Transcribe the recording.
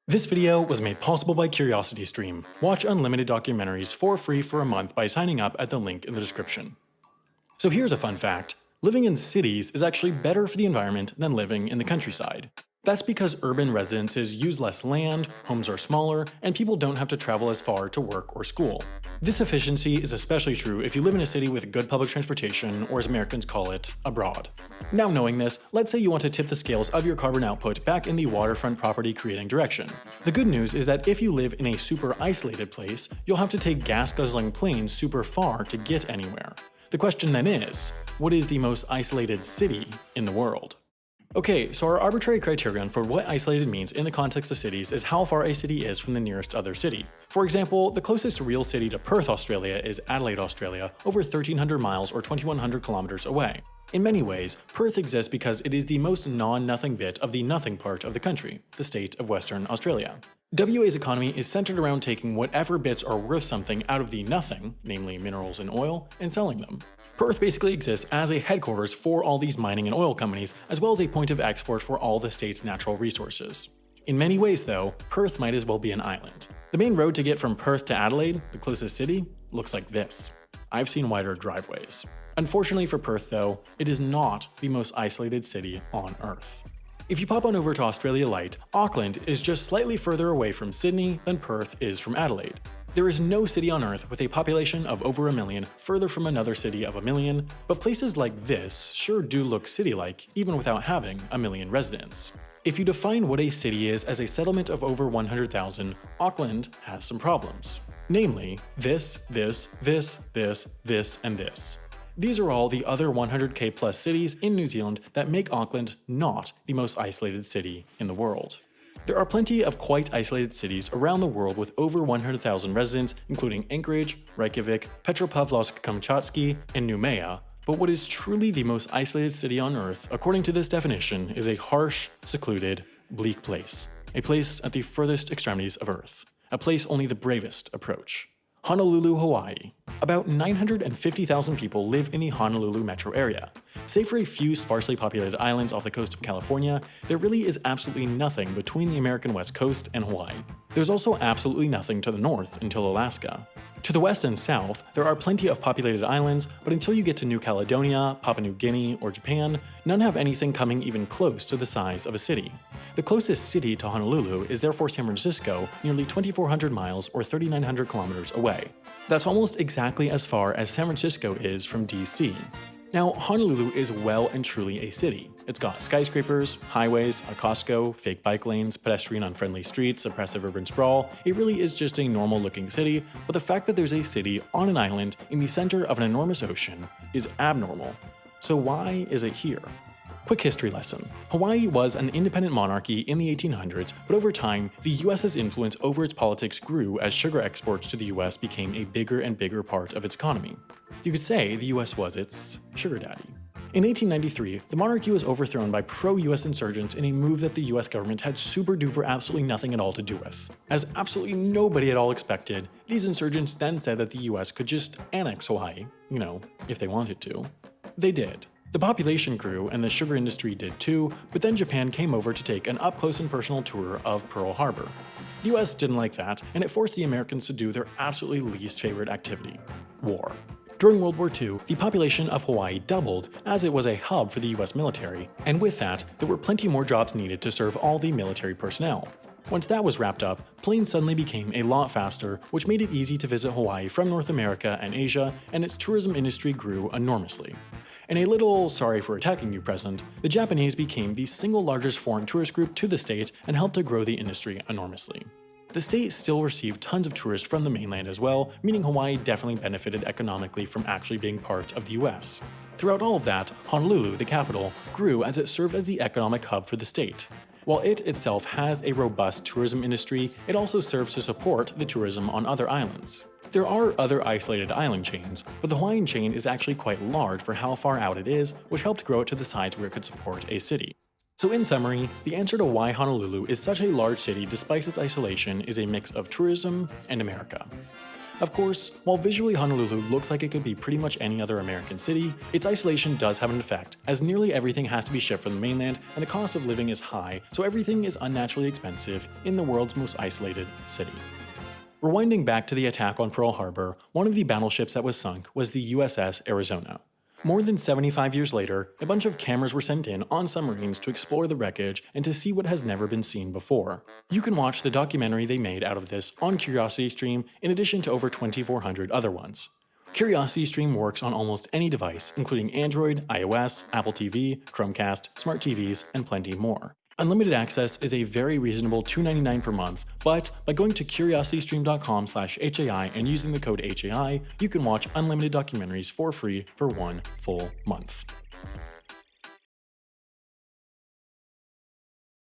This video was made possible by CuriosityStream. Watch unlimited documentaries for free for a month by signing up at the link in the description. So here's a fun fact. Living in cities is actually better for the environment than living in the countryside. That's because urban residences use less land, homes are smaller, and people don't have to travel as far to work or school. This efficiency is especially true if you live in a city with good public transportation, or as Americans call it, abroad. Now knowing this, let's say you want to tip the scales of your carbon output back in the waterfront property creating direction. The good news is that if you live in a super isolated place, you'll have to take gas-guzzling planes super far to get anywhere. The question then is, what is the most isolated city in the world? Okay, so our arbitrary criterion for what isolated means in the context of cities is how far a city is from the nearest other city. For example, the closest real city to Perth, Australia is Adelaide, Australia, over 1,300 miles or 2,100 kilometers away. In many ways, Perth exists because it is the most non-nothing bit of the nothing part of the country, the state of Western Australia. WA's economy is centered around taking whatever bits are worth something out of the nothing, namely minerals and oil, and selling them. Perth basically exists as a headquarters for all these mining and oil companies, as well as a point of export for all the state's natural resources. In many ways though, Perth might as well be an island. The main road to get from Perth to Adelaide, the closest city, looks like this. I've seen wider driveways. Unfortunately for Perth though, it is not the most isolated city on Earth. If you pop on over to Australia Light, Auckland is just slightly further away from Sydney than Perth is from Adelaide. There is no city on Earth with a population of over 1 million further from another city of 1 million, but places like this sure do look city-like even without having 1 million residents. If you define what a city is as a settlement of over 100,000, Auckland has some problems. Namely, this, and this. These are all the other 100k plus cities in New Zealand that make Auckland not the most isolated city in the world. There are plenty of quite isolated cities around the world with over 100,000 residents, including Anchorage, Reykjavik, Petropavlovsk-Kamchatsky, and Noumea, but what is truly the most isolated city on Earth, according to this definition, is a harsh, secluded, bleak place. A place at the furthest extremities of Earth. A place only the bravest approach. Honolulu, Hawaii. About 950,000 people live in the Honolulu metro area. Save for a few sparsely populated islands off the coast of California, there really is absolutely nothing between the American West Coast and Hawaii. There's also absolutely nothing to the north until Alaska. To the west and south, there are plenty of populated islands, but until you get to New Caledonia, Papua New Guinea, or Japan, none have anything coming even close to the size of a city. The closest city to Honolulu is therefore San Francisco, nearly 2,400 miles or 3,900 kilometers away. That's almost exactly as far as San Francisco is from DC. Now, Honolulu is well and truly a city. It's got skyscrapers, highways, a Costco, fake bike lanes, pedestrian unfriendly streets, oppressive urban sprawl. It really is just a normal looking city, but the fact that there's a city on an island in the center of an enormous ocean is abnormal. So why is it here? Quick history lesson. Hawaii was an independent monarchy in the 1800s, but over time, the US's influence over its politics grew as sugar exports to the US became a bigger and bigger part of its economy. You could say the US was its sugar daddy. In 1893, the monarchy was overthrown by pro-US insurgents in a move that the US government had super-duper absolutely nothing at all to do with. As absolutely nobody at all expected, these insurgents then said that the US could just annex Hawaii, if they wanted to. They did. The population grew and the sugar industry did too, but then Japan came over to take an up-close and personal tour of Pearl Harbor. The US didn't like that, and it forced the Americans to do their absolutely least favorite activity: war. During World War II, the population of Hawaii doubled as it was a hub for the US military, and with that, there were plenty more jobs needed to serve all the military personnel. Once that was wrapped up, planes suddenly became a lot faster, which made it easy to visit Hawaii from North America and Asia, and its tourism industry grew enormously. In a little sorry for attacking you present, the Japanese became the single largest foreign tourist group to the state and helped to grow the industry enormously. The state still received tons of tourists from the mainland as well, meaning Hawaii definitely benefited economically from actually being part of the US. Throughout all of that, Honolulu, the capital, grew as it served as the economic hub for the state. While it itself has a robust tourism industry, it also serves to support the tourism on other islands. There are other isolated island chains, but the Hawaiian chain is actually quite large for how far out it is, which helped grow it to the size where it could support a city. So in summary, the answer to why Honolulu is such a large city despite its isolation is a mix of tourism and America. Of course, while visually Honolulu looks like it could be pretty much any other American city, its isolation does have an effect, as nearly everything has to be shipped from the mainland and the cost of living is high, so everything is unnaturally expensive in the world's most isolated city. Rewinding back to the attack on Pearl Harbor, one of the battleships that was sunk was the USS Arizona. More than 75 years later, a bunch of cameras were sent in on submarines to explore the wreckage and to see what has never been seen before. You can watch the documentary they made out of this on CuriosityStream in addition to over 2,400 other ones. CuriosityStream works on almost any device, including Android, iOS, Apple TV, Chromecast, smart TVs, and plenty more. Unlimited access is a very reasonable $2.99 per month, but by going to curiositystream.com/HAI and using the code HAI, you can watch unlimited documentaries for free for 1 full month.